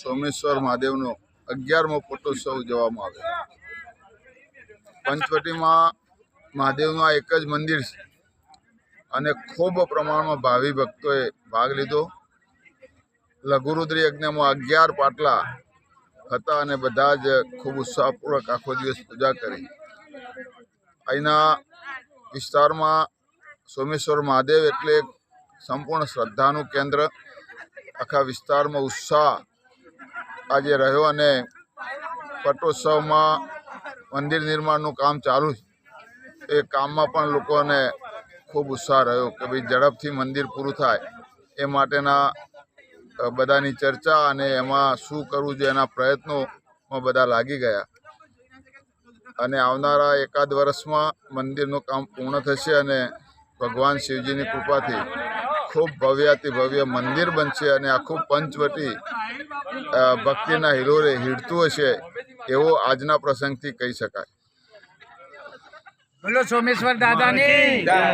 સોમેશ્વર મહાદેવનો 11મો પટોત્સવ ઉજવવામાં આવ્યો। પંચવટીમાં મહાદેવનું આ એક જ મંદિર છે અને ખૂબ પ્રમાણમાં ભાવિ ભક્તોએ ભાગ લીધો। લઘુરુદ્ર યજ્ઞમાં 11 પાટલા હતા અને બધા જ ખૂબ ઉત્સાહપૂર્વક આખો દિવસ પૂજા કરી। અહીંના વિસ્તારમાં સોમેશ્વર મહાદેવ એટલે એક સંપૂર્ણ શ્રદ્ધાનું કેન્દ્ર। આખા વિસ્તારમાં ઉત્સાહ આજે રહ્યો અને પટોત્સવમાં મંદિર નિર્માણનું કામ ચાલુ છે। એ કામમાં પણ લોકોને ખૂબ ઉત્સાહ રહ્યો કે ભાઈ ઝડપથી મંદિર પૂરું થાય એ માટેના બધાની ચર્ચા અને એમાં શું કરવું જોઈએ એના પ્રયત્નોમાં બધા લાગી ગયા અને આવનારા એકાદ વર્ષમાં મંદિરનું કામ પૂર્ણ થશે અને ભગવાન શિવજીની કૃપાથી ખૂબ ભવ્યાતિ ભવ્ય મંદિર બનશે અને આખું પંચવટી ભક્તિના હિલોરે હીડતું હશે એવો આજના પ્રસંગથી કહી શકાય। બોલો સોમેશ્વર દાદાની જય।